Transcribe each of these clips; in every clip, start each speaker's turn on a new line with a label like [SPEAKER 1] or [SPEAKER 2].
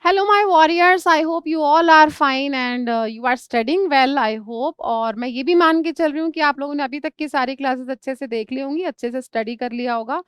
[SPEAKER 1] Hello my warriors, I hope you all are fine and you are studying well, I hope. और मैं ये भी मान के चल रही हूँ कि आप लोगों ने अभी तक की सारी क्लासेस अच्छे से देख ली होंगी, अच्छे से स्टडी कर लिया होगा।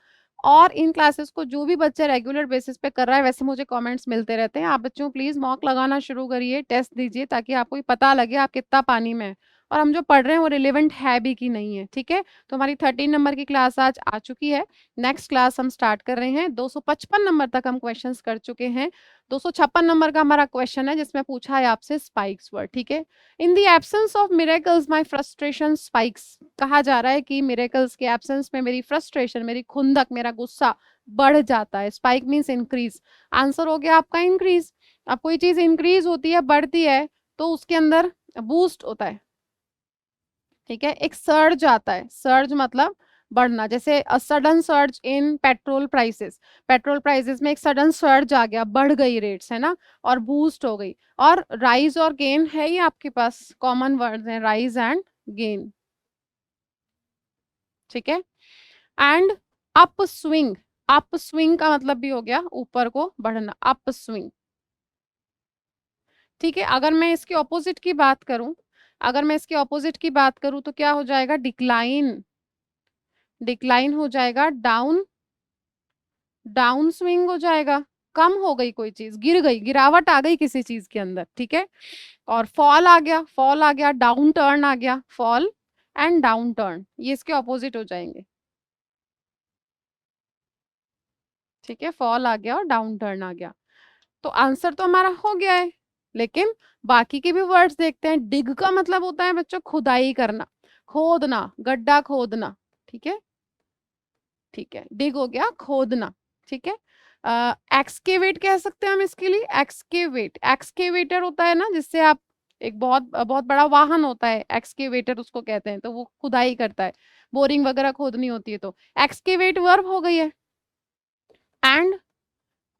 [SPEAKER 1] और इन क्लासेस को जो भी बच्चा रेगुलर बेसिस पे कर रहा है, वैसे मुझे कमेंट्स मिलते रहते हैं। आप बच्चों प्लीज मॉक लगाना शुरू करिए, टेस्ट दीजिए, ताकि आपको भी पता लगे आप कितना पानी में है और हम जो पढ़ रहे हैं वो रिलेवेंट है भी कि नहीं है। ठीक है, तो हमारी 13 नंबर की क्लास आज आ चुकी है। नेक्स्ट क्लास हम स्टार्ट कर रहे हैं। 255 नंबर तक हम क्वेश्चंस कर चुके हैं। 256 नंबर का हमारा क्वेश्चन है जिसमें पूछा है आपसे स्पाइक्स वर्ड। ठीक है, in the absence of miracles my frustration spikes. कहा जा रहा है कि मिरेकल्स के एब्सेंस में मेरी फ्रस्ट्रेशन, मेरी खुंदक, मेरा गुस्सा बढ़ जाता है। Spike means increase. आंसर हो गया आपका इंक्रीज। अब कोई चीज इंक्रीज होती है, बढ़ती है, तो उसके अंदर बूस्ट होता है। ठीक है, एक सर्ज आता है। सर्ज मतलब बढ़ना, जैसे a sudden surge in petrol prices. Petrol prices में एक सडन सर्ज आ गया, बढ़ गई रेट्स, है ना, और बूस्ट हो गई। और राइज और गेन है, ये आपके पास कॉमन वर्ड्स हैं, राइज एंड गेन। ठीक है, and up swing. Up swing का मतलब भी हो गया ऊपर को बढ़ना, अप स्विंग। ठीक है, अगर मैं इसके ऑपोजिट की बात करूं, अगर मैं इसके ऑपोजिट की बात करूं तो क्या हो जाएगा, डिक्लाइन। डिक्लाइन हो जाएगा डाउन, डाउन स्विंग हो जाएगा। कम हो गई कोई चीज, गिर गई, गिरावट आ गई किसी चीज के अंदर। ठीक है, और फॉल आ गया, फॉल आ गया, डाउन टर्न आ गया, फॉल एंड डाउन टर्न, ये इसके ऑपोजिट हो जाएंगे। ठीक है, फॉल आ गया और डाउन टर्न आ गया। तो आंसर तो हमारा हो गया है, लेकिन बाकी के भी वर्ड्स देखते हैं। डिग का मतलब होता है बच्चों खुदाई करना, खोदना, गड्ढा खोदना। ठीक है, ठीक है, डिग हो गया खोदना। ठीक है, एक्सकेवेट कह सकते हैं हम इसके लिए। एक्सकेवेट, एक्सकेवेटर होता है ना, जिससे आप, एक बहुत बहुत बड़ा वाहन होता है एक्सकेवेटर उसको कहते हैं, तो वो खुदाई करता है, बोरिंग वगैरह खोदनी होती है, तो एक्सकेवेट वर्ब हो गई है। एंड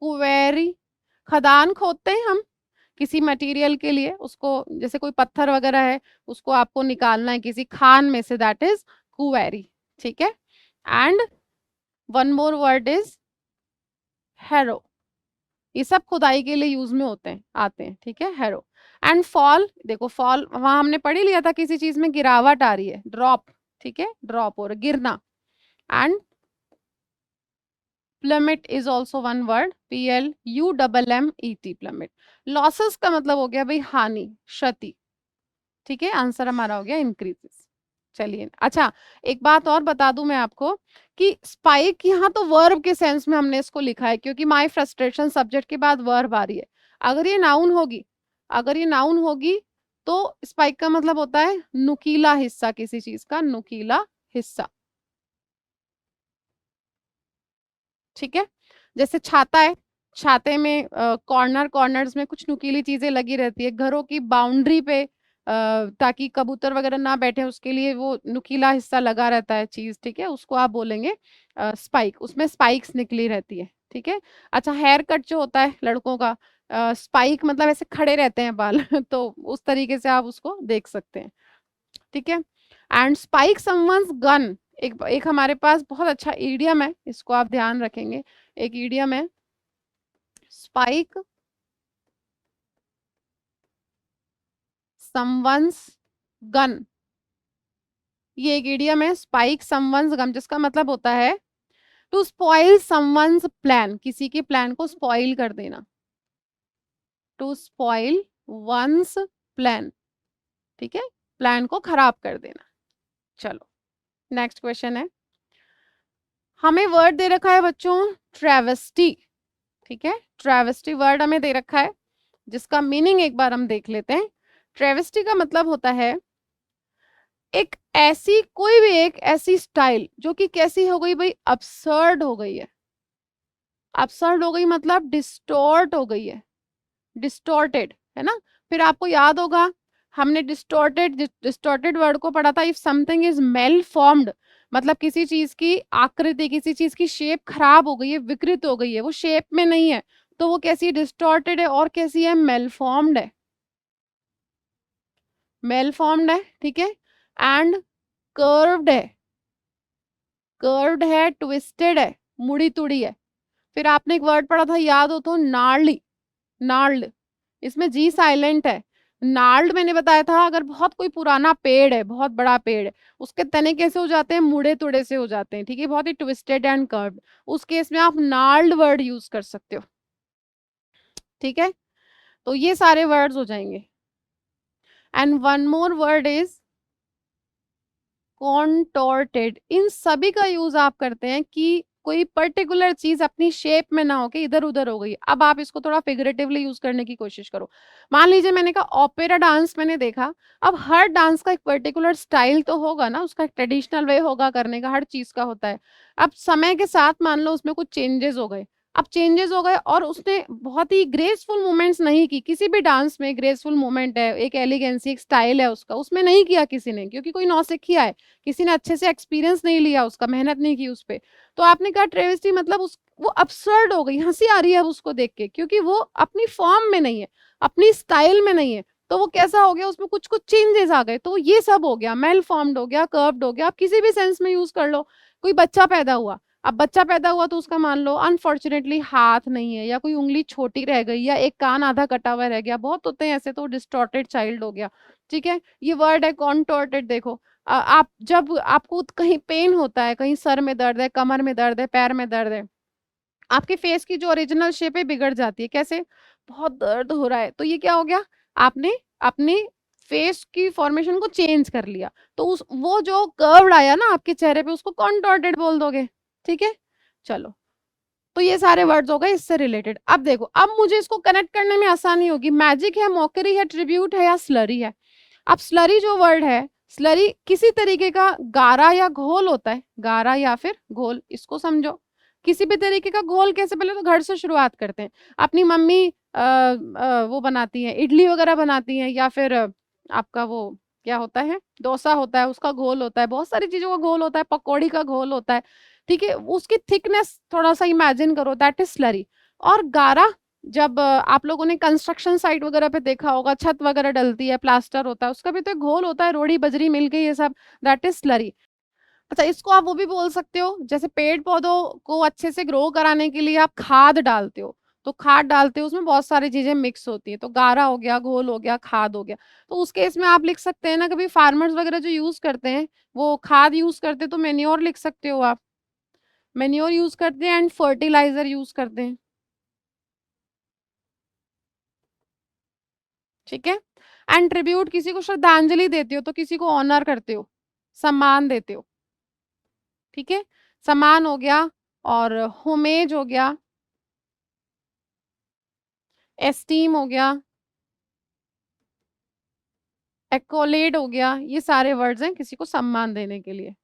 [SPEAKER 1] क्वेरी, खदान खोदते हैं हम किसी मटेरियल के लिए, उसको, जैसे कोई पत्थर वगैरह है, उसको आपको निकालना है किसी खान में से, दैट इज क्वेरी। ठीक है, and one more word is harrow. ये सब खुदाई के लिए यूज में होते हैं, आते हैं। ठीक है, हैरो। एंड फॉल, देखो फॉल वहां हमने पढ़ ही लिया था, किसी चीज में गिरावट आ रही है, ड्रॉप। ठीक है, ड्रॉप और गिरना। And plummet is also one word, PLUMMET, plummet. Losses का मतलब हो गया भाई हानि, क्षति। ठीक है, आंसर हमारा हो गया इंक्रीजेस। चलिए, अच्छा, एक बात और बता दूं मैं आपको कि स्पाइक यहाँ तो वर्ब के सेंस में हमने इसको लिखा है, क्योंकि माई फ्रस्ट्रेशन सब्जेक्ट के बाद वर्ब आ रही है। अगर ये नाउन होगी, अगर ये नाउन होगी, तो स्पाइक का मतलब होता है नुकीला हिस्सा, किसी चीज का नुकीला हिस्सा। ठीक है, जैसे छाता है, छाते में कॉर्नर कॉर्नर्स में कुछ नुकीली चीजें लगी रहती है, घरों की बाउंड्री पे ताकि कबूतर वगैरह ना बैठे, उसके लिए वो नुकीला हिस्सा लगा रहता है चीज। ठीक है, उसको आप बोलेंगे स्पाइक, उसमें स्पाइक्स निकली रहती है। ठीक है, अच्छा, हेयर कट जो होता है लड़कों का, स्पाइक मतलब ऐसे खड़े रहते हैं बाल तो उस तरीके से आप उसको देख सकते हैं। ठीक है, एंड स्पाइक समवन्स गन, एक एक हमारे पास बहुत अच्छा ईडियम है, इसको आप ध्यान रखेंगे। एक ईडियम है, स्पाइक समवन्स गन। ये एक ईडियम है, स्पाइक समवन्स गन, जिसका मतलब होता है टू स्पॉइल समवन्स प्लान, किसी के प्लान को स्पॉइल कर देना। To spoil once plan. ठीक है, प्लान को खराब कर देना। चलो, नेक्स्ट क्वेश्चन है। हमें वर्ड दे रखा है बच्चों ट्रेवेस्टी। ठीक है, ट्रेवेस्टी वर्ड हमें दे रखा है, जिसका मीनिंग एक बार हम देख लेते हैं। ट्रेवेस्टी का मतलब होता है एक ऐसी, कोई भी एक ऐसी स्टाइल जो कि कैसी हो गई भाई, absurd हो गई है। absurd हो गई मतलब डिस्टोर्ट हो गई है, डिस्टोर्टेड, है ना। फिर आपको याद होगा, हमने डिस्टोर्टेड वर्ड को पढ़ा था, if something is male formed, मतलब किसी चीज की आकृति, किसी चीज की शेप खराब हो गई है, विकृत हो गई है, वो शेप में नहीं है, तो वो कैसी, डिस्टोर्टेड है। और कैसी है, मेल फॉर्म्ड है, मेल फॉर्म्ड है। ठीक है, एंड कर्व्ड है, कर्व्ड है, ट्विस्टेड है, मुड़ी तुड़ी है। फिर आपने एक वर्ड पढ़ा था, याद हो तो, नार्ली। नाल्ड, इसमें जी साइलेंट है। नाल्ड मैंने बताया था, अगर बहुत कोई पुराना पेड़ है, बहुत बड़ा पेड़ है, उसके तने कैसे हो जाते हैं, मुड़े-तुड़े से हो जाते हैं, ठीक है, बहुत ही ट्विस्टेड एंड कर्व्ड। उस केस में आप नाल्ड वर्ड यूज कर सकते हो, ठीक है। तो ये सारे वर्ड्स हो जाएंगे। And one more word is contorted. इन सभी का यूज आप करते हैं कि कोई पर्टिकुलर चीज अपनी शेप में ना होके इधर उधर हो गई। अब आप इसको थोड़ा फिगरेटिवली यूज करने की कोशिश करो। मान लीजिए मैंने कहा ओपेरा डांस मैंने देखा, अब हर डांस का एक पर्टिकुलर स्टाइल तो होगा ना, उसका एक ट्रेडिशनल वे होगा करने का, हर चीज का होता है। अब समय के साथ मान लो उसमें कुछ चेंजेस हो गए, अब चेंजेस हो गए और उसने बहुत ही ग्रेसफुल मूवमेंट्स नहीं की। किसी भी डांस में ग्रेसफुल मूवमेंट है, एक एलिगेंसी, एक स्टाइल है उसका, उसमें नहीं किया किसी ने, क्योंकि कोई नौसिखिया है, किसी ने अच्छे से एक्सपीरियंस नहीं लिया उसका, मेहनत नहीं की उस पे। तो आपने कहा ट्रेविस्टी, मतलब उस वो अब्सर्ड हो गई, हंसी आ रही है अब उसको देख के, क्योंकि वो अपनी फॉर्म में नहीं है, अपनी स्टाइल में नहीं है। तो वो कैसा हो गया, उसमें कुछ कुछ चेंजेस आ गए, तो ये सब हो गया, मेल फॉर्म्ड हो गया, कर्व्ड हो गया। आप किसी भी सेंस में यूज कर लो। कोई बच्चा पैदा हुआ, अब बच्चा पैदा हुआ तो उसका मान लो अनफॉर्चुनेटली हाथ नहीं है, या कोई उंगली छोटी रह गई, या एक कान आधा कटा हुआ रह गया, बहुत होते हैं ऐसे, तो डिस्टॉर्टेड चाइल्ड हो गया, ठीक है। ये वर्ड है कॉन्टोर्टेड। देखो आप जब आपको कहीं पेन होता है, कहीं सर में दर्द है, कमर में दर्द है, पैर में दर्द है, आपके फेस की जो ओरिजिनल शेप है बिगड़ जाती है। कैसे, बहुत दर्द हो रहा है, तो ये क्या हो गया, आपने अपने फेस की फॉर्मेशन को चेंज कर लिया, तो उस वो जो कर्व्ड आया ना आपके चेहरे पे, उसको कॉन्टोर्टेड बोल दोगे, ठीक है। चलो, तो ये सारे वर्ड्स हो गए इससे रिलेटेड। अब देखो, अब मुझे इसको कनेक्ट करने में आसानी होगी। मैजिक है, मॉकरी है, ट्रिब्यूट है, या स्लरी है। अब स्लरी जो वर्ड है, स्लरी किसी तरीके का गारा या घोल होता है, गारा या फिर घोल, इसको समझो। किसी भी तरीके का घोल कैसे, पहले तो घर से शुरुआत करते हैं। अपनी मम्मी वो बनाती है, इडली वगैरह बनाती हैं, या फिर आपका वो क्या होता है, डोसा होता है, उसका घोल होता है, बहुत सारी चीजों का घोल होता है, पकौड़ी का घोल होता है, ठीक है। उसकी थिकनेस थोड़ा सा इमेजिन करो, दैट इज स्लरी। और गारा, जब आप लोगों ने कंस्ट्रक्शन साइट वगैरह पे देखा होगा, छत वगैरह डलती है, प्लास्टर होता है, उसका भी तो एक घोल होता है, रोड़ी बजरी मिलके ये सब, दैट इज स्लरी। अच्छा, इसको आप वो भी बोल सकते हो, जैसे पेड़ पौधों को अच्छे से ग्रो कराने के लिए आप खाद डालते हो, तो खाद डालते हो, उसमें बहुत सारी चीजें मिक्स होती है, तो गारा हो गया, घोल हो गया, खाद हो गया। तो उस केस में आप लिख सकते हैं ना, कभी फार्मर्स वगैरह जो यूज करते हैं, वो खाद यूज करते हैं, तो मेन्योर लिख सकते हो आप, मेन्योर यूज करते हैं, एंड फर्टिलाइजर यूज करते हैं, ठीक है। एंड ट्रिब्यूट, किसी को श्रद्धांजलि देते हो, तो किसी को ऑनर करते हो, सम्मान देते हो, ठीक है। सम्मान हो गया, और होमेज हो गया, एस्टीम हो गया, एक्कोलेड हो गया, ये सारे वर्ड्स हैं किसी को सम्मान देने के लिए,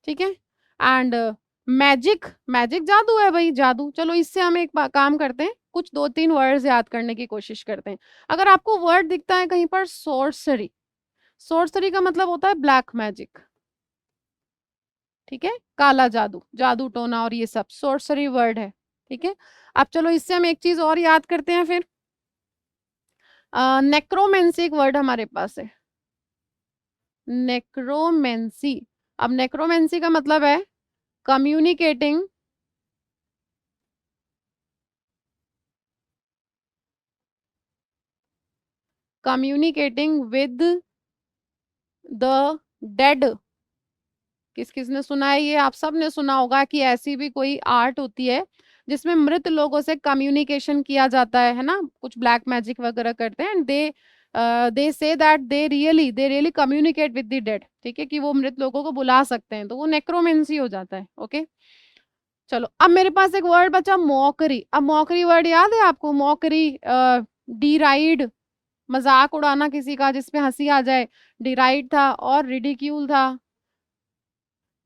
[SPEAKER 1] ठीक है। एंड मैजिक, मैजिक जादू है भाई, जादू। चलो, इससे हम एक काम करते हैं, कुछ दो तीन वर्ड्स याद करने की कोशिश करते हैं। अगर आपको वर्ड दिखता है कहीं पर सोर्सरी, सोर्सरी का मतलब होता है ब्लैक मैजिक, ठीक है, काला जादू, जादू टोना और ये सब सोर्सरी वर्ड है, ठीक है। अब चलो, इससे हम एक चीज और याद करते हैं फिर। नेक्रोमेंसी एक वर्ड हमारे पास है, नेक्रोमेंसी। अब नेक्रोमेंसी का मतलब है communicating, communicating with the dead. किस किस ने सुना है ये, आप सब ने सुना होगा कि ऐसी भी कोई आर्ट होती है जिसमें मृत लोगों से कम्युनिकेशन किया जाता है ना, कुछ ब्लैक मैजिक वगैरह करते हैं, and they say that they really communicate with the dead, ठीक है, कि वो मृत लोगों को बुला सकते हैं, तो वो नेक्रोमेंसी हो जाता है, ओके। चलो, अब मेरे पास एक वर्ड बचा, मॉकरी। अब मॉकरी वर्ड याद है आपको, मॉकरी, डीराइड, मजाक उड़ाना किसी का जिसपे हंसी आ जाए, डिराइड था, और रिडिक्यूल था,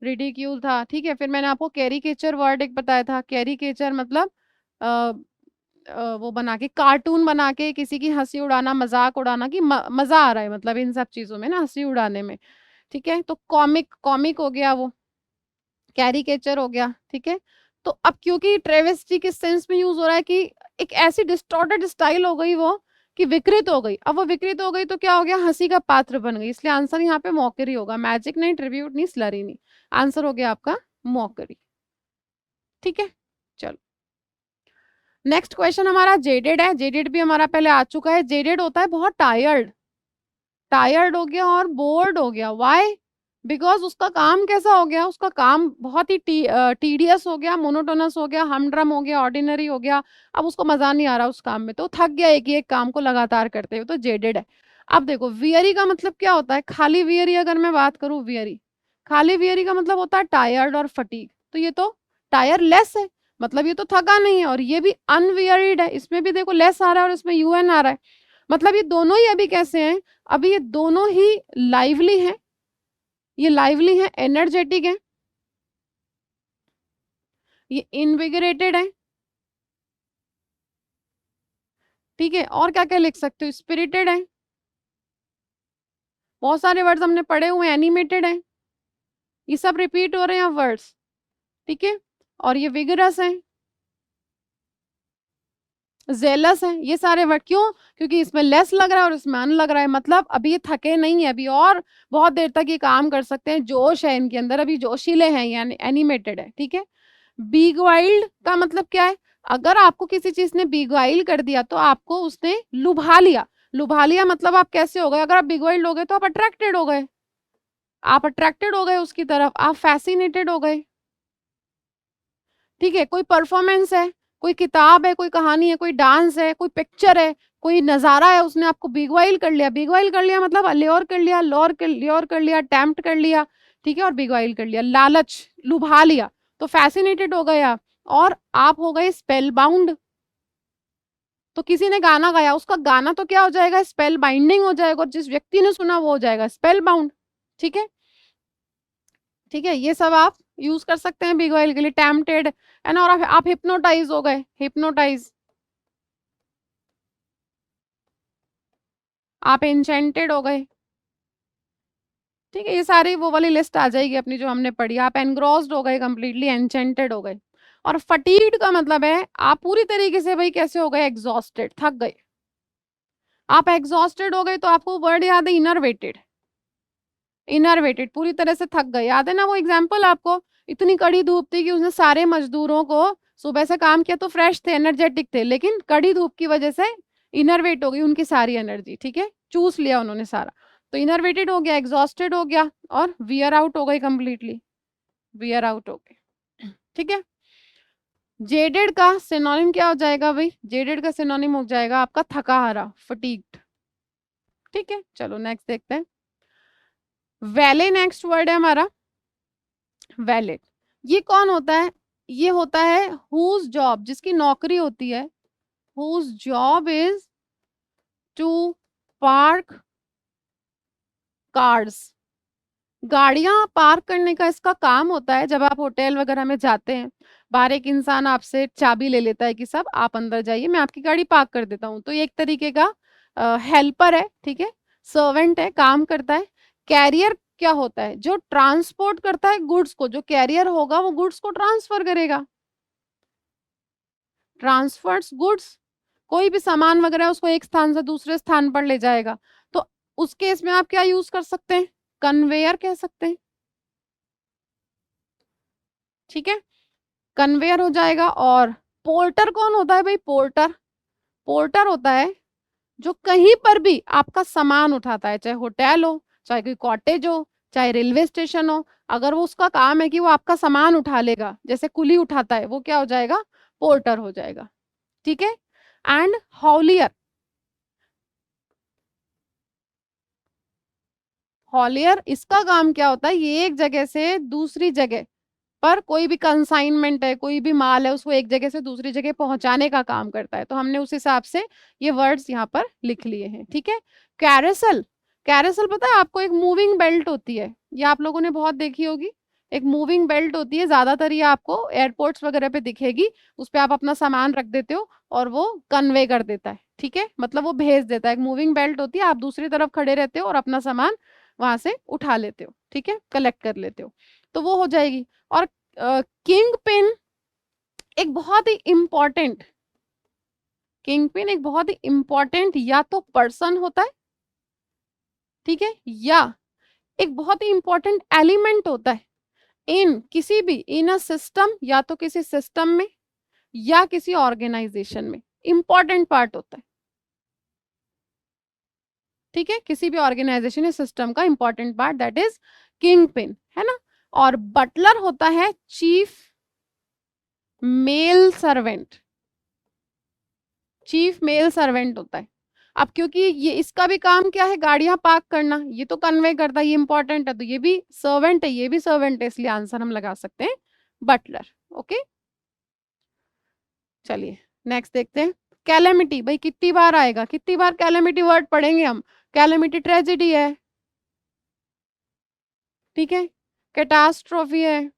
[SPEAKER 1] रिडिक्यूल था, ठीक है। फिर मैंने आपको कैरिकेचर वर्ड एक बताया था, कैरिकेचर मतलब आ, वो बना के, कार्टून बना के किसी की हंसी उड़ाना, मजाक उड़ाना, कि मजा आ रहा है, मतलब इन सब चीजों में ना, हंसी उड़ाने में, ठीक है। तो कॉमिक, कॉमिक हो गया वो, कैरिकेचर हो गया, ठीक है। तो अब क्योंकि ट्रेवेस्टी किस सेंस में यूज हो रहा है, कि एक ऐसी डिस्टॉर्टेड स्टाइल हो गई वो, कि विकृत हो गई। अब वो विकृत हो गई तो क्या हो गया, हंसी का पात्र बन गई, इसलिए आंसर यहाँ पे मॉकरी होगा, मैजिक नहीं, ट्रिब्यूट नहीं, स्लरी नहीं। आंसर हो गया आपका मॉकरी। ठीक है, चलो नेक्स्ट क्वेश्चन हमारा जेडेड है। जेडेड भी हमारा पहले आ चुका है। जेडेड होता है बहुत टायर्ड, टायर्ड हो गया और बोर्ड हो गया। व्हाई? बिकॉज उसका काम कैसा हो गया, उसका काम बहुत ही टीडियस हो गया, मोनोटोनस हो गया, हमड्रम हो गया, ऑर्डिनरी हो गया। अब उसको मजा नहीं आ रहा उस काम में, तो थक गया एक ही एक काम को लगातार करते हुए, तो जेडेड है। अब देखो वियरी का मतलब क्या होता है, खाली वियरी अगर मैं बात करूं, वियरी खाली वियरी का मतलब होता है टायर्ड और फटीग। तो ये तो टायरलेस है, मतलब ये तो थका नहीं है। और ये भी अनवियरिड है, इसमें भी देखो लेस आ रहा है और इसमें यूएन आ रहा है, मतलब ये दोनों ही अभी कैसे हैं, अभी ये दोनों ही लाइवली हैं, ये लाइवली हैं, एनर्जेटिक हैं, ये इनविगरेटेड है। ठीक है, और क्या क्या लिख सकते हो, स्पिरिटेड है, बहुत सारे वर्ड्स हमने पढ़े हुए, एनिमेटेड है, ये सब रिपीट हो रहे हैं वर्ड्स। ठीक है, और ये विगरस है, जेलस है, ये सारे वर्ड क्यों, क्योंकि इसमें लेस लग रहा है और इसमें अन लग रहा है, मतलब अभी ये थके नहीं है, अभी और बहुत देर तक ये काम कर सकते हैं, जोश है इनके अंदर, अभी जोशीले हैं, यानी एनिमेटेड है। ठीक है, बीगवाइल्ड का मतलब क्या है, अगर आपको किसी चीज ने बीगवाइल कर दिया तो आपको उसने लुभा लिया। लुभा लिया मतलब आप कैसे हो गए, अगर आप बिगवाइल्ड हो गए तो आप अट्रैक्टेड हो गए, आप अट्रैक्टेड हो गए उसकी तरफ, आप फैसिनेटेड हो गए। ठीक है, कोई परफॉर्मेंस है, कोई किताब है, कोई कहानी है, कोई डांस है, कोई पिक्चर है, कोई नजारा है, उसने आपको बिगवाइल कर लिया। बिगवाइल कर लिया मतलब अल्योर कर लिया, ल्योर कर लिया, टेम्प्ट कर लिया। ठीक है, और बिगवाइल कर लिया, लालच, लुभा लिया, तो फैसिनेटेड हो गए आप, और आप हो गए स्पेल बाउंड। तो किसी ने गाना गाया, उसका गाना तो क्या हो जाएगा, स्पेल बाइंडिंग हो जाएगा, और जिस व्यक्ति ने सुना वो हो जाएगा स्पेल बाउंड। ठीक है, ठीक है, ये सब आप यूज कर सकते हैं बिग ऑयल के लिए, टेम्पटेड है ना, और आप हिप्नोटाइज हो गए, हिप्नोटाइज, आप एन्चेंटेड हो गए। ठीक है, ये सारी वो वाली लिस्ट आ जाएगी अपनी जो हमने पढ़ी, आप एनग्रॉस्ड हो गए, कंप्लीटली एन्चेंटेड हो गए। और फटीग्ड का मतलब है आप पूरी तरीके से भाई कैसे हो गए, एग्जॉस्टेड, थक गए। आप एग्जॉस्टेड हो गए तो आपको वर्ड याद है, इनरवेटेड, इनरवेटेड, पूरी तरह से थक गए। याद है ना वो एग्जाम्पल आपको, इतनी कड़ी धूप थी कि उसने सारे मजदूरों को सुबह से काम किया, तो फ्रेश थे, एनर्जेटिक थे, लेकिन कड़ी धूप की वजह से इनरवेट हो गई उनकी सारी एनर्जी। ठीक है, चूस लिया उन्होंने सारा, तो इनरवेटेड हो गया, एग्जॉस्टेड हो गया, और वियर आउट हो गई, कंप्लीटली वियर आउट हो गए। ठीक है, जेडेड का सिनोनिम क्या हो जाएगा भाई, जेडेड का सिनोनिम हो जाएगा आपका थका हारा, फटीग्ड। ठीक है, चलो नेक्स्ट देखते हैं। वैले नेक्स्ट वर्ड है हमारा, वैलिड। ये कौन होता है, ये होता है हुज जॉब, जिसकी नौकरी होती है, whose job is to park cars, गाड़ियां पार्क करने का इसका काम होता है। जब आप होटल वगैरह में जाते हैं, बाहर एक इंसान आपसे चाबी ले लेता है कि सब आप अंदर जाइए, मैं आपकी गाड़ी पार्क कर देता हूँ, तो ये एक तरीके का हेल्पर है। ठीक है, सर्वेंट है, काम करता है। कैरियर क्या होता है, जो ट्रांसपोर्ट करता है गुड्स को, जो कैरियर होगा वो गुड्स को ट्रांसफर करेगा, ट्रांसफर्स गुड्स, कोई भी सामान वगैरह उसको एक स्थान से दूसरे स्थान पर ले जाएगा। तो उस केस में आप क्या यूज कर सकते हैं, कन्वेयर कह सकते हैं। ठीक है, कन्वेयर हो जाएगा। और पोर्टर कौन होता है भाई, पोर्टर, पोर्टर होता है जो कहीं पर भी आपका सामान उठाता है, चाहे होटल हो, चाहे कोई कॉटेज हो, चाहे रेलवे स्टेशन हो, अगर वो उसका काम है कि वो आपका सामान उठा लेगा, जैसे कुली उठाता है, वो क्या हो जाएगा, पोर्टर हो जाएगा। ठीक है, एंड हॉलियर, हॉलियर इसका काम क्या होता है, ये एक जगह से दूसरी जगह पर कोई भी कंसाइनमेंट है, कोई भी माल है, उसको एक जगह से दूसरी जगह पहुंचाने का काम करता है। तो हमने उस हिसाब से ये वर्ड्स यहाँ पर लिख लिए हैं। ठीक है, कैरेसल, कैरेसल पता है आपको, एक मूविंग बेल्ट होती है, ये आप लोगों ने बहुत देखी होगी, एक मूविंग बेल्ट होती है, ज्यादातर ये आपको एयरपोर्ट्स वगैरह पे दिखेगी, उस पे आप अपना सामान रख देते हो और वो कन्वे कर देता है। ठीक है, मतलब वो भेज देता है, एक मूविंग बेल्ट होती है, आप दूसरी तरफ खड़े रहते हो और अपना सामान वहां से उठा लेते हो। ठीक है, कलेक्ट कर लेते हो, तो वो हो जाएगी। और किंग पिन एक बहुत ही इंपॉर्टेंट, किंग पिन एक बहुत ही इंपॉर्टेंट या तो पर्सन होता है, ठीक है, या एक बहुत ही इंपॉर्टेंट एलिमेंट होता है। इन किसी भी इन अ सिस्टम, या तो किसी सिस्टम में या किसी ऑर्गेनाइजेशन में, इंपॉर्टेंट पार्ट होता है। ठीक है, किसी भी ऑर्गेनाइजेशन या सिस्टम का important part, that is kingpin, है ना। और बटलर होता है chief male servant, chief male servant होता है। अब क्योंकि ये इसका भी काम क्या है, गाड़ियां पार्क करना, ये तो कन्वे करता है, ये इंपॉर्टेंट है, तो ये भी सर्वेंट है, ये भी सर्वेंट है, इसलिए आंसर हम लगा सकते हैं बटलर। ओके, चलिए नेक्स्ट देखते हैं। कैलेमिटी, भाई कितनी बार आएगा, कितनी बार कैलेमिटी वर्ड पढ़ेंगे हम। कैलेमिटी ट्रेजेडी है, ठीक है, कैटास्ट्रोफी है,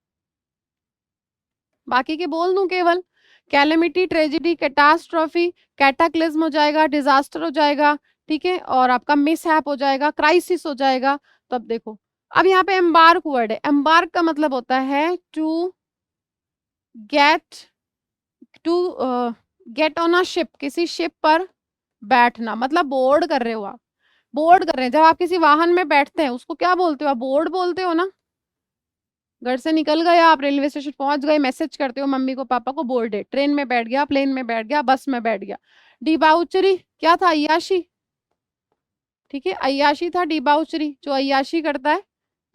[SPEAKER 1] बाकी के बोल दूं केवल। कैलेमिटी, ट्रेजेडी, कैटास्ट्रोफी, कैटाक्लिज्म हो जाएगा, डिजास्टर हो जाएगा, ठीक है, और आपका मिसहैप हो जाएगा, क्राइसिस हो जाएगा। तो अब देखो, अब यहाँ पे एम्बार्क वर्ड है। एम्बार्क का मतलब होता है to get, to get on a ship, किसी शिप पर बैठना, मतलब बोर्ड कर रहे हो आप, बोर्ड कर रहे हैं। जब आप किसी वाहन में बैठते हैं उसको क्या बोलते हो, आप बोर्ड बोलते हो ना। घर से निकल गए आप, रेलवे स्टेशन पहुंच गए, मैसेज करते हो मम्मी को पापा को, बोर्ड है, ट्रेन में बैठ गया, प्लेन में बैठ गया, बस में बैठ गया। डिबाउचरी क्या था, अय्याशी, ठीक है, अय्याशी था डिबाउचरी, जो अय्याशी करता है,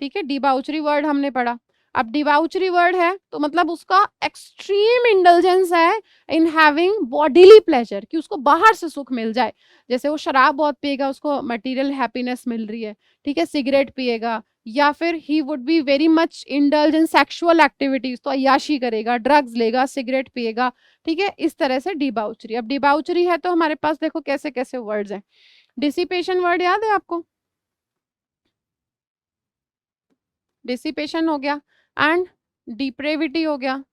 [SPEAKER 1] ठीक है, डिबाउचरी वर्ड हमने पढ़ा। अब डिबाउचरी वर्ड है तो मतलब उसका एक्सट्रीम इंडल्जेंस है इन हैविंग बॉडीली प्लेजर, कि उसको बाहर से सुख मिल जाए। जैसे वो शराब बहुत पिएगा, उसको मटेरियल हैप्पीनेस मिल रही है, ठीक है, सिगरेट पिएगा, या फिर he would be very much indulge in sexual activities, तो अय्याशी करेगा, ड्रग्स लेगा, सिगरेट पिएगा, ठीक है, इस तरह से डिबाउचरी। अब डिबाउचरी है तो हमारे पास देखो कैसे कैसे वर्ड्स हैं। डिसिपेशन वर्ड याद है आपको, डिसिपेशन हो गया, एंड डिप्रेविटी हो गया,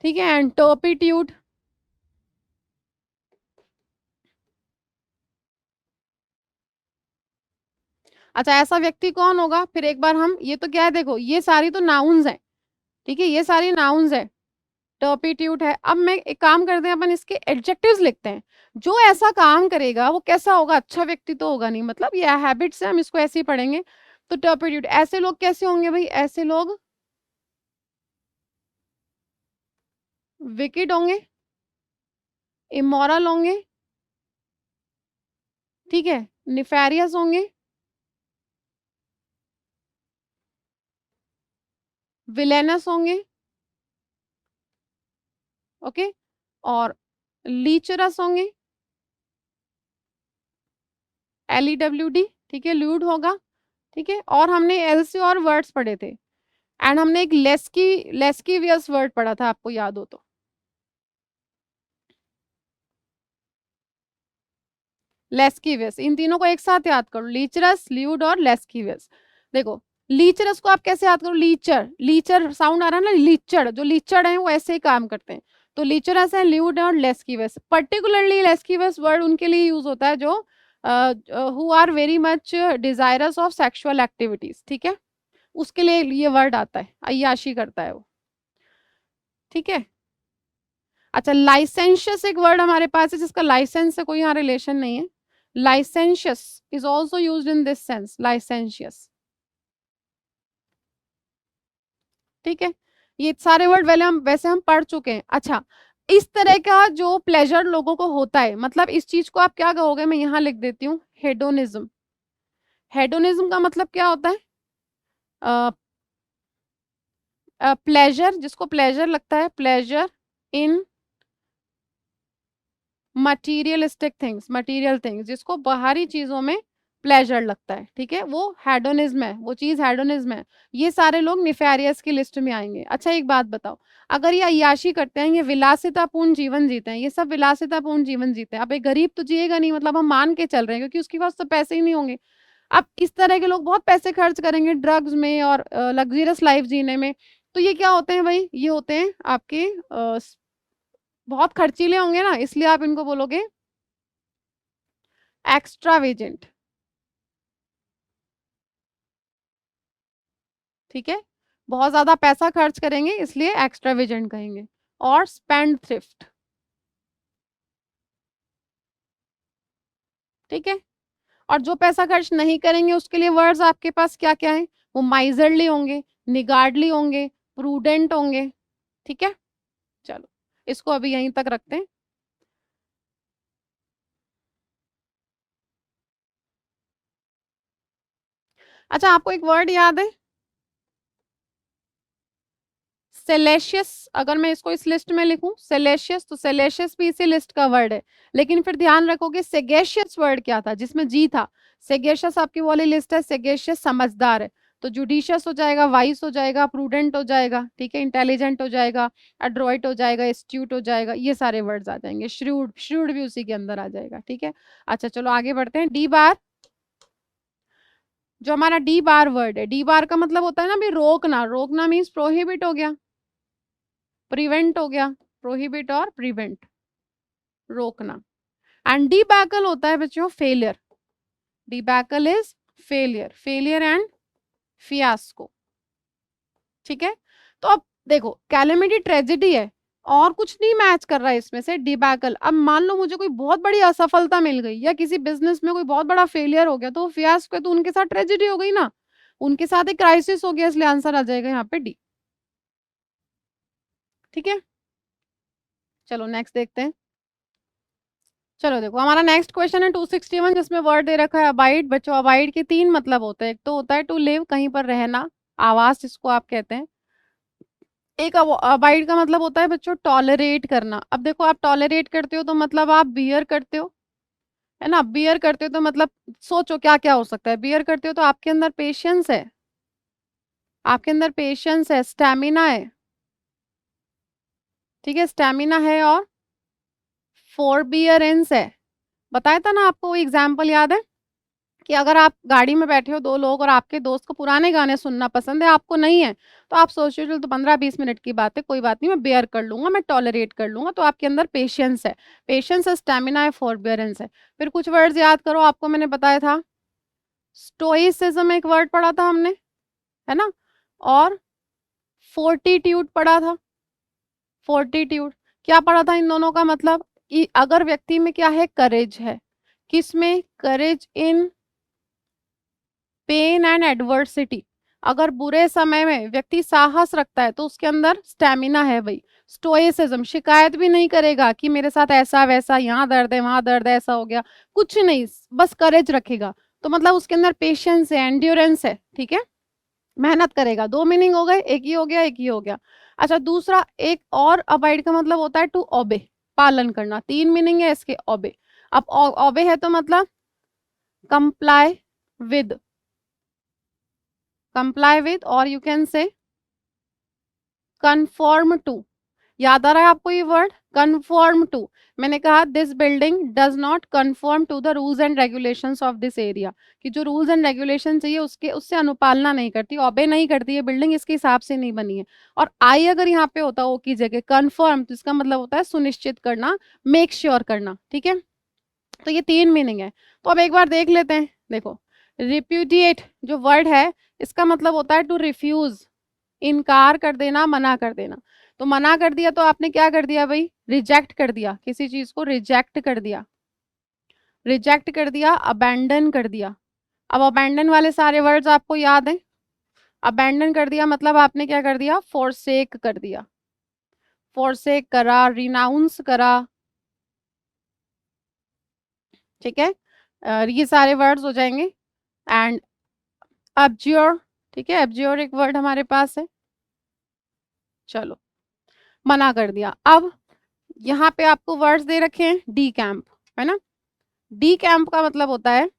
[SPEAKER 1] ठीक है, एंड टर्पिट्यूड। अच्छा, ऐसा व्यक्ति कौन होगा, फिर एक बार हम, ये तो क्या है देखो, ये सारी तो नाउन्स है, ठीक है, ये सारी नाउन्स है, टर्पिट्यूड है। अब मैं एक काम करते हैं, अपन इसके एडजेक्टिव्स लिखते हैं। जो ऐसा काम करेगा वो कैसा होगा, अच्छा व्यक्ति तो होगा नहीं, मतलब ये हैबिट्स है, हम इसको ऐसे ही पढ़ेंगे। तो टर्पिट्यूड, ऐसे लोग कैसे होंगे भाई, ऐसे लोग विकेड होंगे, इमोरल होंगे, ठीक है, निफेरियस होंगे, विलेनस होंगे, ओके, और लीचरस होंगे, LEWD, ठीक है, ल्यूड होगा, ठीक है, और हमने एल से और वर्ड्स पढ़े थे, एंड हमने एक लेस्कीवियस वर्ड पढ़ा था, आपको याद हो तो। लेस्कीवियस, इन तीनों को एक साथ याद करो, लीचरस, ल्यूड और लेस्कीवियस। देखो, लीचरस को आप कैसे याद करो, लीचर, लीचर साउंड आ रहा है ना, लीचर, जो लीचर है वो ऐसे ही काम करते हैं। तो लीचरस है, ल्यूड है और लेस्कीवियस। पर्टिकुलरली लेस्कीवियस वर्ड उनके लिए यूज होता है जो who are very much desirous of sexual activities, ठीक है, उसके लिए ये वर्ड आता है, अय्याशी करता है वो, ठीक है। अच्छा, लाइसेंशियस एक वर्ड हमारे पास है जिसका लाइसेंस से कोई यहाँ रिलेशन नहीं है। Licentious is also use in this sense, licentious, ठीक है। ये सारे वर्ड वैसे हम पढ़ चुके हैं। अच्छा, इस तरह का जो प्लेजर लोगों को होता है, मतलब इस चीज को आप क्या कहोगे, मैं यहाँ लिख देती हूँ, हेडोनिज्म। हेडोनिज्म का मतलब क्या होता है, प्लेजर, जिसको प्लेजर लगता है, pleasure in materialistic things, material things, जिसको बाहरी चीजों में प्लेजर लगता है, ठीक है, वो हेडोनिज्म है, वो चीज हेडोनिज्म है। ये सारे लोग निफेरियस की लिस्ट में आएंगे। अच्छा, एक बात बताओ, अगर ये अय्याशी करते हैं, ये विलासितापूर्ण जीवन जीते हैं, ये सब विलासितापूर्ण जीवन जीते हैं, अब एक गरीब तो जिएगा नहीं, मतलब हम मान के चल रहे हैं, क्योंकि उसके पास तो पैसे ही नहीं होंगे। अब इस तरह के लोग बहुत पैसे खर्च करेंगे ड्रग्स में और लग्जरियस लाइफ जीने में। तो ये क्या होते हैं भाई, ये होते हैं आपके बहुत खर्चीले होंगे ना, इसलिए आप इनको बोलोगे एक्स्ट्रावेजेंट, ठीक है, बहुत ज्यादा पैसा खर्च करेंगे इसलिए एक्स्ट्रावेजेंट कहेंगे। और स्पेंड थ्रिफ्ट, ठीक है। और जो पैसा खर्च नहीं करेंगे उसके लिए वर्ड्स आपके पास क्या-क्या हैं? वो माइज़रली होंगे, निगार्डली होंगे, प्रूडेंट होंगे, ठीक है? चलो, इसको अभी यहीं तक रखते हैं। अच्छा, आपको एक वर्ड याद है? सेलेशियस। अगर मैं इसको इस लिस्ट में लिखूं सेलेशियस, तो सेलेशियस भी इसी लिस्ट का वर्ड है। लेकिन फिर ध्यान रखोगे सेगेशियस वर्ड क्या था जिसमें जी था। सेगेशियस आपकी वाली लिस्ट है, सेगेशियस समझदार है। तो जुडिशियस हो जाएगा, वाइस हो जाएगा, प्रूडेंट हो जाएगा, ठीक है, इंटेलिजेंट हो जाएगा, एड्रॉइट हो जाएगा, एस्ट्यूट हो जाएगा, ये सारे वर्ड्स आ जाएंगे। श्रूड, श्रूड भी उसी के अंदर आ जाएगा, ठीक है। अच्छा चलो आगे बढ़ते हैं। डी बार, जो हमारा डी बार वर्ड है, डी बार का मतलब होता है ना भी रोकना। रोकना मीन्स प्रोहिबिट हो गया, प्रिवेंट हो गया, प्रोहिबिट और प्रिवेंट, रोकना। एंड डिबैकल होता है बच्चों failure. Debacle is failure, failure and fiasco, ठीक है। तो अब देखो कैलेमिटी ट्रेजेडी है और कुछ नहीं मैच कर रहा है इसमें से डिबैकल। अब मान लो मुझे कोई बहुत बड़ी असफलता मिल गई या किसी बिजनेस में कोई बहुत बड़ा फेलियर हो गया, तो फियास्को है, तो उनके साथ ट्रेजेडी हो गई ना, उनके साथ एक क्राइसिस हो गया, इसलिए आंसर आ जाएगा यहाँ पे डी, ठीक है। चलो नेक्स्ट देखते हैं। चलो देखो हमारा नेक्स्ट क्वेश्चन है 261, जिसमें वर्ड दे रखा है अबाइड। बच्चों अबाइड के तीन मतलब होते हैं। एक तो होता है टू लिव, कहीं पर रहना, आवास जिसको आप कहते हैं। एक अबाइड का मतलब होता है बच्चों टॉलरेट करना। अब देखो आप टॉलरेट करते हो तो मतलब आप बियर करते हो, है ना। बियर करते हो तो मतलब सोचो क्या क्या हो सकता है। बियर करते हो तो आपके अंदर पेशेंस है, आपके अंदर पेशेंस है, स्टैमिना है, ठीक है, स्टैमिना है, और फोरबियरेंस है। बताया था ना आपको, वो एग्जाम्पल याद है कि अगर आप गाड़ी में बैठे हो दो लोग और आपके दोस्त को पुराने गाने सुनना पसंद है, आपको नहीं है, तो आप सोच रहे हो तो 15-20 मिनट की बात है, कोई बात नहीं, मैं बेयर कर लूंगा, मैं टॉलरेट कर लूंगा। तो आपके अंदर पेशेंस है, पेशेंस है, स्टेमिना है, फोरबियरेंस है। फिर कुछ वर्ड्स याद करो, आपको मैंने बताया था स्टोइसिज्म एक वर्ड पढ़ा था हमने, है ना, और फोर्टिट्यूड पढ़ा था। फोर्टिट्यूड क्या पढ़ा था इन दोनों का मतलब, कि अगर व्यक्ति में क्या है, करेज है, किसमें, करेज इन पेन एंड एडवर्सिटी। अगर बुरे समय में व्यक्ति साहस रखता है तो उसके अंदर स्टेमिना है भाई। स्टोइसिज्म, शिकायत भी नहीं करेगा कि मेरे साथ ऐसा वैसा, यहाँ दर्द है, वहां दर्द है, ऐसा हो गया, कुछ नहीं, बस करेज रखेगा। तो मतलब उसके अंदर पेशेंस है, एंड्योरेंस है, ठीक है, मेहनत करेगा। दो मीनिंग हो गए, एक ही हो गया, एक ही हो गया। अच्छा दूसरा एक और अबाइड का मतलब होता है टू ओबे, पालन करना। तीन मीनिंग है इसके, ओबे। अब ओबे है तो मतलब कंप्लाई विद, कंप्लाई विद, और you can say conform to. याद आ रहा है आपको ये वर्ड कन्फॉर्म टू। मैंने कहा this building does not conform to the rules and regulations of this area, कि जो रूल्स एंड रेगुलेशन चाहिए उसके उससे अनुपालना नहीं करती, ओबे नहीं करती है बिल्डिंग, इसके हिसाब से नहीं बनी है। और आई अगर यहाँ पे होता ओ की जगह कन्फर्म, तो इसका मतलब होता है सुनिश्चित करना, मेक श्योर करना, ठीक है। तो ये तीन मीनिंग है। तो अब एक बार देख लेते हैं। देखो रिप्यूडिएट जो वर्ड है, इसका मतलब होता है टू रिफ्यूज, इनकार कर देना, मना कर देना। तो मना कर दिया तो आपने क्या कर दिया भाई, रिजेक्ट कर दिया, किसी चीज को रिजेक्ट कर दिया, रिजेक्ट कर दिया, अबैंडन कर दिया। अब अबैंडन वाले सारे वर्ड्स आपको याद हैं। अबैंडन कर दिया मतलब आपने क्या कर दिया, फोरसेक कर दिया, फोरसेक करा, रिनाउंस करा, ठीक है। ये सारे वर्ड्स हो जाएंगे। एंड अब्ज्योर, ठीक है, एब्ज्योर एक वर्ड हमारे पास है। चलो मना कर दिया। अब यहाँ पे आपको वर्ड्स दे रखे हैं डी कैंप, है ना। डी कैंप का मतलब होता है,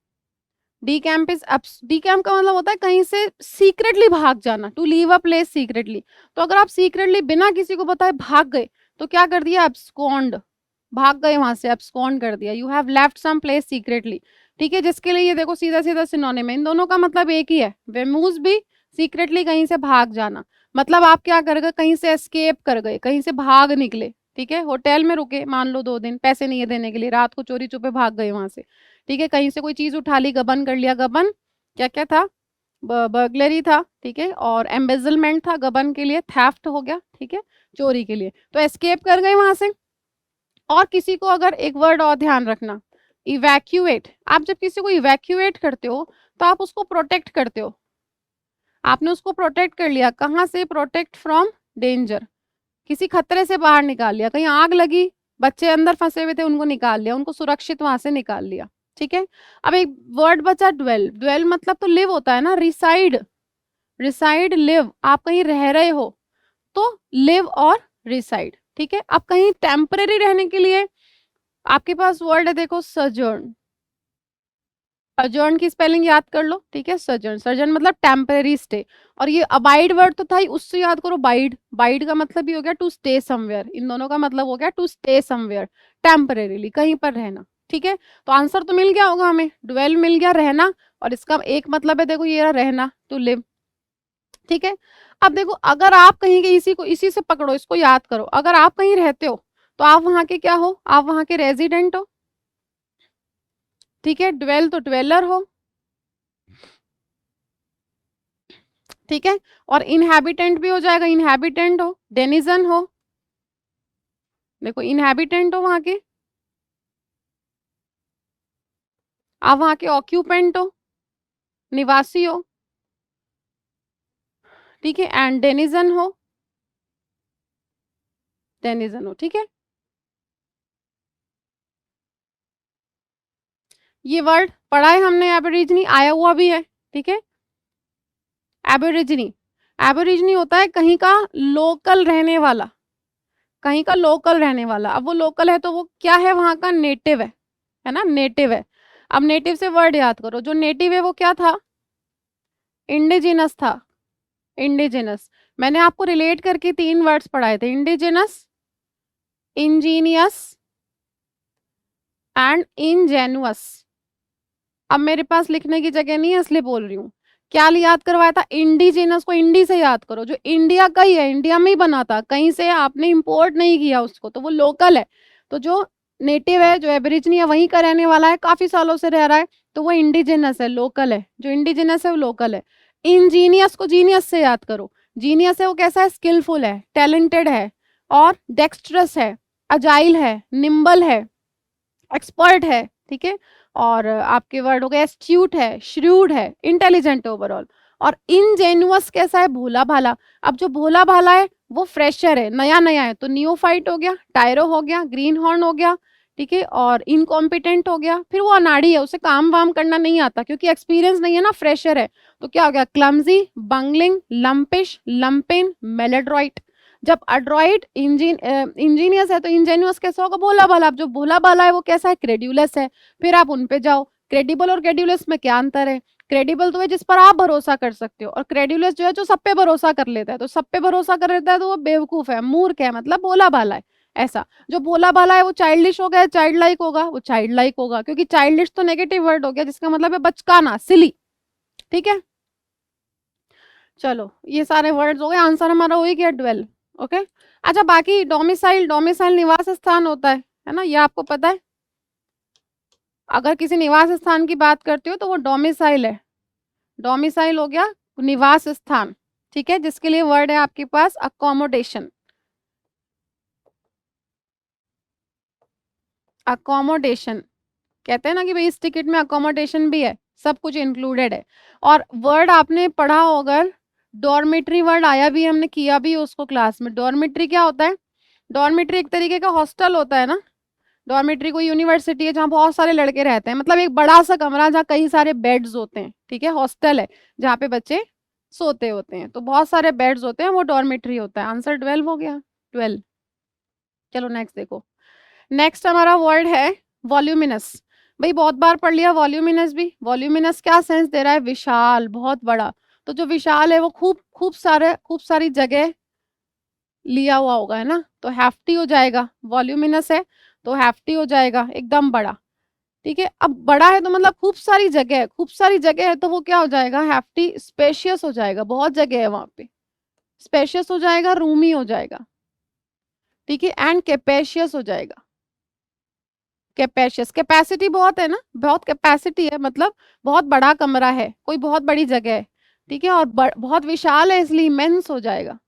[SPEAKER 1] decamp is, decamp का मतलब होता है कहीं से सीक्रेटली भाग जाना, to leave a place secretly. तो अगर आप सीक्रेटली बिना किसी को बताए भाग गए तो क्या कर दिया, एब्सकॉन्ड, भाग गए वहां से, एब्सकॉन्ड कर दिया, you have left some place secretly, ठीक है। जिसके लिए ये देखो सीधा सीधा सिनोनिम है, इन दोनों का मतलब एक ही है, वेमूज भी, सीक्रेटली कहीं से भाग जाना। मतलब आप क्या कर गए, कहीं से एस्केप कर गए, कहीं से भाग निकले, ठीक है। होटल में रुके मान लो 2 दिन, पैसे नहीं है देने के लिए, रात को चोरी चुपे भाग गए वहां से, ठीक है। कहीं से कोई चीज उठा ली, गबन कर लिया, गबन क्या क्या था, बर्गलरी था, ठीक है, और एम्बेजलमेंट था गबन के लिए, थेफ्ट हो गया, ठीक है, चोरी के लिए। तो एस्केप कर गए वहां से। और किसी को अगर एक वर्ड और ध्यान रखना, इवैक्यूएट, आप जब किसी को इवैक्यूएट करते हो तो आप उसको प्रोटेक्ट करते हो। आपने उसको प्रोटेक्ट कर लिया, कहाँ से? प्रोटेक्ट फ्रॉम डेंजर, किसी खतरे से बाहर निकाल लिया। कहीं आग लगी, बच्चे अंदर फंसे हुए थे, उनको निकाल लिया, उनको सुरक्षित वहां से निकाल लिया। ठीक है। अब एक वर्ड बचा ड्वेल। ड्वेल मतलब तो लिव होता है ना, रिसाइड। रिसाइड, लिव, आप कहीं रह रहे हो तो लिव और रिसाइड। ठीक है। अब कहीं टेम्परेरी रहने के लिए आपके पास वर्ड है, देखो, सजर्न। सजर्न की स्पेलिंग याद कर लो। ठीक है, सजर्न, सजर्न मतलब टेम्परेरी स्टे। और ये अबाइड वर्ड तो था ही, उससे याद करो बाइड। बाइड का मतलब भी हो गया टू स्टे समवेयर, इन दोनों का मतलब हो गया टू स्टे समवेयर, टेम्परेरीली, कहीं पर रहना। ठीक है। तो आंसर तो मिल गया होगा हमें, ड्वेल मिल गया, रहना। और इसका एक मतलब है, देखो ये रहा, रहना, टू लिव। ठीक है। अब देखो, अगर आप कहीं के, इसी को, इसी से पकड़ो, इसको याद करो, अगर आप कहीं रहते हो तो आप वहां के क्या हो? आप वहां के रेजिडेंट हो। ठीक है। ड्वेल तो ड्वेलर हो। ठीक है। और इनहैबिटेंट भी हो जाएगा, इनहैबिटेंट हो, डेनिजन हो। देखो, इनहैबिटेंट हो वहां के, आप वहां के ऑक्यूपेंट हो, निवासी हो। ठीक है। एंड डेनिजन हो, डेनिजन हो। ठीक है। ये वर्ड पढ़ा है हमने, एबोरिजिनी, आया हुआ भी है। ठीक है। एबोरिजिनी, एबोरिजिनी होता है कहीं का लोकल रहने वाला, कहीं का लोकल रहने वाला। अब वो लोकल है तो वो क्या है? वहां का नेटिव है ना, नेटिव है। अब नेटिव से वर्ड याद करो, जो नेटिव है वो क्या था? इंडिजिनस था, इंडिजिनस। मैंने आपको रिलेट करके 3 वर्ड्स पढ़ाए थे, इंडिजिनस, इंजीनियस एंड इंजेनुअस। अब मेरे पास लिखने की जगह नहीं है, इसलिए बोल रही हूँ। क्या याद करवाया था? इंडिजिनस को इंडी से याद करो, जो इंडिया का ही है, इंडिया में ही बना था, कहीं से आपने इंपोर्ट नहीं किया उसको, तो वो लोकल है। तो जो नेटिव है, जो एबरिजिनी है, वहीं का रहने वाला है, काफी सालों से रह रहा है, तो वो इंडिजिनस है, लोकल है। जो इंडिजिनस है वो लोकल है। इंजीनियस को जीनियस से याद करो। जीनियस है वो कैसा है? स्किलफुल है, टैलेंटेड है, और डेक्स्ट्रस है, अजाइल है, निम्बल है, एक्सपर्ट है। ठीक है। और आपके वर्ड हो गए, एस्ट्यूट है, श्रूड है, इंटेलिजेंट ओवरऑल। और इनजेन्युअस कैसा है? भोला भाला। अब जो भोला भाला है वो फ्रेशर है, नया नया है, तो नियोफाइट हो गया, टायरो हो गया, ग्रीन हॉर्न हो गया। ठीक है। और इनकॉम्पिटेंट हो गया, फिर वो अनाड़ी है, उसे काम वाम करना नहीं आता क्योंकि एक्सपीरियंस नहीं है ना, फ्रेशर है। तो क्या हो गया? Clumsy, bungling, lumpish, lumpen, maladroit. जब अड्रॉइड इंजीनियस है तो इंजेन्युअस कैसा होगा? भोला भाला। अब जो भोला भाला है वो कैसा है? क्रेड्यूलस है। फिर आप उन पे जाओ, क्रेडिबल और क्रेड्यूलस में क्या अंतर है? क्रेडिबल तो है जिस पर आप भरोसा कर सकते हो, और क्रेड्यूलस जो है जो सब पे भरोसा कर लेता है। तो सब पे भरोसा कर लेता है तो वो बेवकूफ है, मूर्ख है, मतलब भोला भाला है। ऐसा, जो भोला भाला है वो चाइल्डिश हो गया, चाइल्ड लाइक होगा, वो चाइल्ड लाइक होगा, क्योंकि चाइल्डिश तो नेगेटिव वर्ड हो गया, जिसका मतलब है बचकाना, सिली। ठीक है। चलो, ये सारे वर्ड्स हो गए, आंसर हमारा हो ही गया, 12। ओके। अच्छा, बाकी डोमिसाइल, डोमिसाइल निवास स्थान होता है ना, ये आपको पता है। अगर किसी निवास स्थान की बात करते हो तो वो डोमिसाइल है। डोमिसाइल हो गया निवास स्थान। ठीक है। जिसके लिए वर्ड है आपके पास अकोमोडेशन। अकोमोडेशन, कहते हैं ना कि भाई इस टिकट में अकोमोडेशन भी है, सब कुछ इंक्लूडेड है। और वर्ड आपने पढ़ा हो अगर, डॉर्मेट्री वर्ड आया भी, हमने किया भी उसको क्लास में। डॉर्मेट्री क्या होता है? डॉर्मेट्री एक तरीके का हॉस्टल होता है ना। डॉर्मेट्री कोई यूनिवर्सिटी है जहाँ बहुत सारे लड़के रहते हैं, मतलब एक बड़ा सा कमरा जहाँ कई सारे बेड्स होते हैं। ठीक है। हॉस्टल है जहाँ पे बच्चे सोते होते हैं, तो बहुत सारे बेड्स होते हैं, वो डॉर्मेट्री होता है। आंसर 12 हो गया, 12। चलो नेक्स्ट देखो। नेक्स्ट हमारा वर्ड है वॉल्यूमिनस। भाई बहुत बार पढ़ लिया वॉल्यूमिनस भी। वॉल्यूमिनस क्या सेंस दे रहा है? विशाल, बहुत बड़ा। तो जो विशाल है वो खूब खूब सारी जगह लिया हुआ होगा, है ना, तो हैफ्टी हो जाएगा। वॉल्यूमिनस है तो हैफ्टी हो जाएगा, एकदम बड़ा। ठीक है। अब बड़ा है तो मतलब खूब सारी जगह है, खूब सारी जगह है तो वो क्या हो जाएगा? हैफ्टी, स्पेशियस हो जाएगा, बहुत जगह है वहां पे, स्पेशियस हो जाएगा, रूमी हो जाएगा। ठीक है। एंड कैपेशियस हो जाएगा। कैपेशियस, कैपेसिटी बहुत है ना, बहुत कैपेसिटी है, मतलब बहुत बड़ा कमरा है, कोई बहुत बड़ी जगह है। ठीक है। और बहुत विशाल है, इसलिए इमेंस हो जाएगा।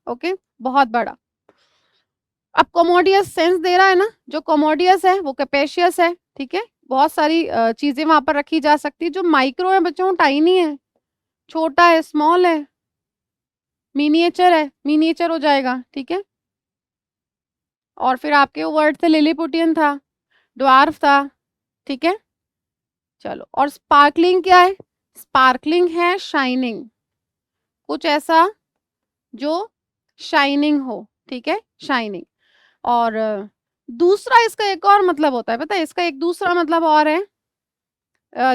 [SPEAKER 1] ओके, बहुत बड़ा। अब कमोडियस सेंस दे रहा है ना, जो कमोडियस है वो कैपेशियस है, ठीक है। बहुत सारी चीजें वहां पर रखी जा सकती है। जो माइक्रो है बच्चों, टाइनी है, छोटा है, स्मॉल है, मिनिएचर है, मिनिएचर हो जाएगा, ठीक है। और फिर आपके वर्ड थे लिलीपुटियन था, ड्वार्फ था, ठीक है। चलो, और स्पार्कलिंग क्या है? स्पार्कलिंग है शाइनिंग, कुछ ऐसा जो शाइनिंग हो, ठीक है, शाइनिंग। और दूसरा इसका एक और मतलब होता है, पता है इसका एक दूसरा मतलब और है,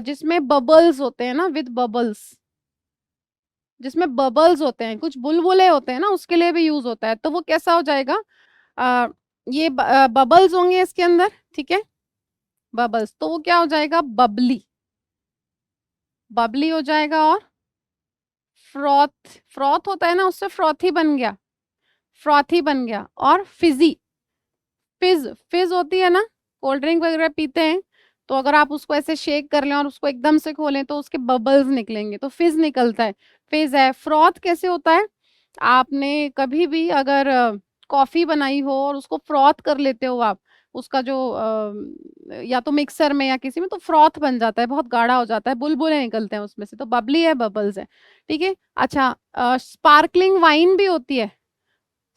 [SPEAKER 1] जिसमें बबल्स होते हैं ना, विद बबल्स, जिसमें बबल्स होते हैं, कुछ बुलबुले होते हैं ना, उसके लिए भी यूज होता है। तो वो कैसा हो जाएगा? आ, ये बबल्स होंगे इसके अंदर, ठीक है, बबल्स, तो वो क्या हो जाएगा? बबली, बबली हो जाएगा। और फ्रॉथ, फ्रॉथ होता है ना, उससे फ्रॉथी बन गया, फ्रॉथी बन गया। और फिजी, फिज, फिज होती है ना, कोल्ड ड्रिंक वगैरह पीते हैं, तो अगर आप उसको ऐसे शेक कर लें और उसको एकदम से खोलें तो उसके बबल्स निकलेंगे, तो फिज निकलता है, फिज है। फ्रॉथ कैसे होता है? आपने कभी भी अगर कॉफी बनाई हो और उसको फ्रॉथ कर लेते हो आप, उसका जो या तो मिक्सर में या किसी में, तो फ्रॉथ बन जाता है, बहुत गाढ़ा हो जाता है, बुलबुले निकलते हैं उसमें से, तो बबली है, बबल्स है, ठीक है। अच्छा, स्पार्कलिंग वाइन भी होती है,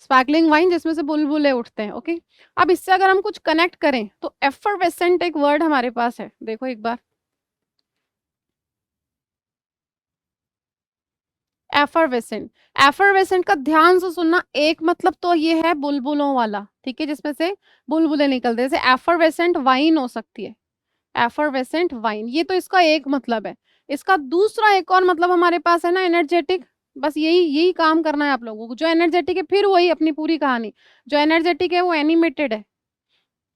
[SPEAKER 1] स्पार्कलिंग वाइन जिसमें से बुलबुले उठते हैं, ओके। अब इससे अगर हम कुछ कनेक्ट करें तो एफरवेसेंट एक वर्ड हमारे पास है, देखो एक बार, एफरवेसेंट। एफरवेसेंट का ध्यान से सुनना, एक मतलब तो ये है बुलबुलों वाला, ठीक है, जिसमें से बुलबुले निकलते हैं, जैसे एफरवेसेंट वाइन हो सकती है, एफरवेसेंट वाइन, ये तो इसका एक मतलब है। इसका दूसरा एक और मतलब हमारे पास है ना, एनर्जेटिक। बस यही यही काम करना है आप लोगों को। जो एनर्जेटिक है, फिर वही अपनी पूरी कहानी, जो एनर्जेटिक है वो एनिमेटेड है,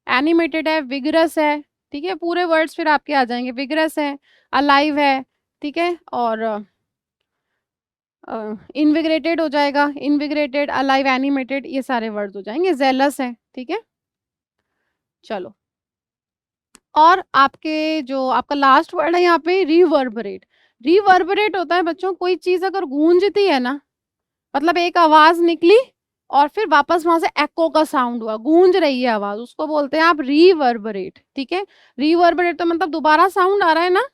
[SPEAKER 1] एनिमेटेड है, विगरस है, ठीक है, पूरे वर्ड्स फिर आपके आ जाएंगे, विगरस है, अलाइव है, ठीक है, और इनविग्रेटेड हो जाएगा, इनविग्रेटेड, अलाइव, एनिमेटेड, ये सारे वर्ड्स हो जाएंगे, जेलस है, ठीक है। चलो, और आपके जो आपका लास्ट वर्ड है यहाँ पे, रिवर्बरेट। रिवर्बरेट होता है बच्चों, कोई चीज अगर गूंजती है ना, मतलब एक आवाज निकली और फिर वापस वहां से एको का साउंड हुआ, गूंज रही है आवाज, उसको बोलते हैं आप रिवर्बरेट, ठीक है। रिवर्बरेट तो मतलब दोबारा साउंड आ रहा है ना,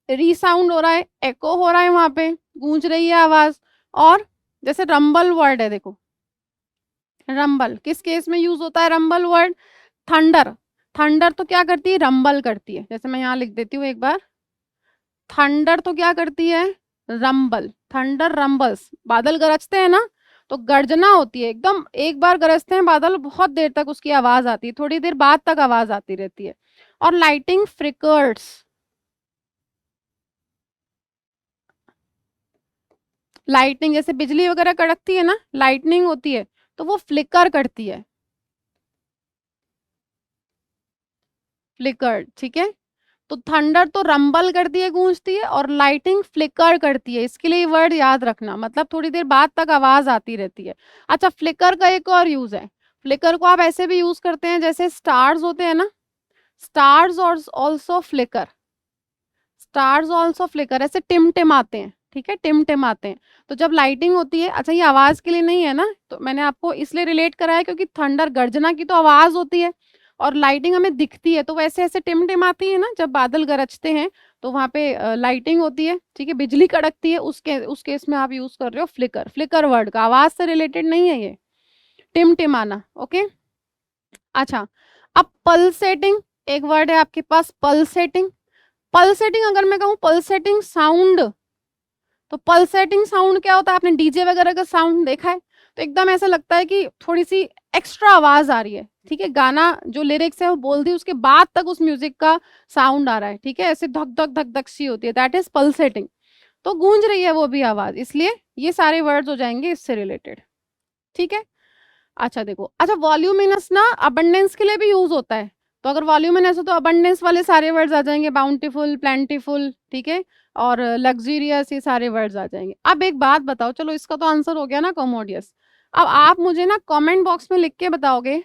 [SPEAKER 1] रीसाउंड हो रहा है, एको हो रहा है, वहां पे गूंज रही है आवाज। और जैसे रंबल वर्ड है, देखो, रंबल किस केस में यूज होता है, रंबल वर्ड? थंडर, थंडर तो क्या करती है? रंबल करती है, जैसे मैं यहाँ लिख देती हूँ एक बार, थंडर तो क्या करती है? रंबल, थंडर रंबल्स, बादल गरजते हैं ना, तो गर्जना होती है एकदम, एक बार गरजते हैं बादल, बहुत देर तक उसकी आवाज आती है, थोड़ी देर बाद तक आवाज आती रहती है। और लाइटिंग फ्लिकर्स, लाइटनिंग जैसे बिजली वगैरह कड़कती है ना, लाइटनिंग होती है, तो वो फ्लिकर करती है, फ्लिकर, ठीक है। तो थंडर तो रंबल करती है, गूंजती है, और लाइटिंग फ्लिकर करती है, इसके लिए वर्ड याद रखना, मतलब थोड़ी देर बाद तक आवाज आती रहती है। अच्छा, फ्लिकर का एक और यूज है, फ्लिकर को आप ऐसे भी यूज करते हैं, जैसे स्टार्स होते हैं ना, स्टार्स और also flicker, stars also flicker, ऐसे टिमटिमाते हैं, ठीक है, टिमटिमाते हैं। तो जब लाइटिंग होती है, अच्छा ये आवाज के लिए नहीं है ना, तो मैंने आपको इसलिए रिलेट कराया क्योंकि थंडर, गर्जना की तो आवाज होती है, और लाइटिंग हमें दिखती है, तो वैसे ऐसे टिमटिमाती है ना, जब बादल गरजते हैं तो वहां पे लाइटिंग होती है, ठीक है, बिजली कड़कती है, उस केस में आप यूज कर रहे हो फ्लिकर। फ्लिकर वर्ड का आवाज से रिलेटेड नहीं है ये, टिमटिमाना, ओके। अच्छा, अब पल्सेटिंग, एक वर्ड है आपके पास, पल्सेटिंग। पल्सेटिंग अगर मैं कहूँ पल्सेटिंग साउंड, तो पल्सेटिंग साउंड क्या होता है? आपने डीजे वगैरह का साउंड देखा है, तो एकदम ऐसा लगता है कि थोड़ी सी एक्स्ट्रा आवाज आ रही है, ठीक है, गाना जो लिरिक्स है वो बोल दी, उसके बाद तक उस म्यूजिक का साउंड आ रहा है, ठीक है, ऐसे धक धक धक धक सी होती है, दैट इज पल्सेटिंग, तो गूंज रही है वो भी आवाज, इसलिए ये सारे वर्ड्स हो जाएंगे इससे रिलेटेड, ठीक है। अच्छा देखो, अच्छा वॉल्यूमिनस ना अबंडेंस के लिए भी यूज होता है, तो अगर वॉल्यूमिनस हो तो अबंडेंस वाले सारे वर्ड्स आ जाएंगे, बाउंटीफुल, प्लेंटीफुल, ठीक है, और लग्जरियस, ये सारे वर्ड्स आ जाएंगे। अब एक बात बताओ, चलो इसका तो आंसर हो गया ना, कमोडियस। अब आप मुझे ना कमेंट बॉक्स में लिख के बताओगे,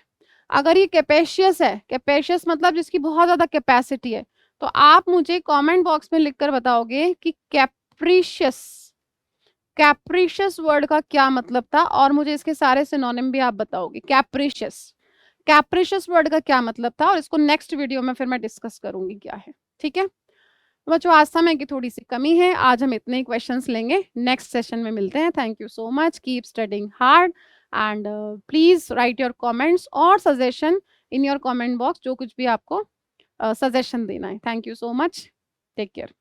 [SPEAKER 1] अगर ये कैपेशियस है, कैपेशियस मतलब जिसकी बहुत ज्यादा कैपेसिटी है, तो आप मुझे कमेंट बॉक्स में लिख कर बताओगे कि कैप्रिशियस, कैप्रिशियस वर्ड का क्या मतलब था और मुझे इसके सारे सिनोनिम भी आप बताओगे। कैप्रिशियस, कैप्रिशियस वर्ड का क्या मतलब था और इसको नेक्स्ट वीडियो में फिर मैं डिस्कस करूँगी क्या है, ठीक है? तो बच्चों आज समय की थोड़ी-सी कमी है, आज हम इतने ही क्वेश्चंस लेंगे, नेक्स्ट सेशन में मिलते हैं। Thank you so much, keep studying hard and please write your comments और suggestion in your comment box, जो कुछ भी आपको सजेशन देना है। Thank you so much, take care.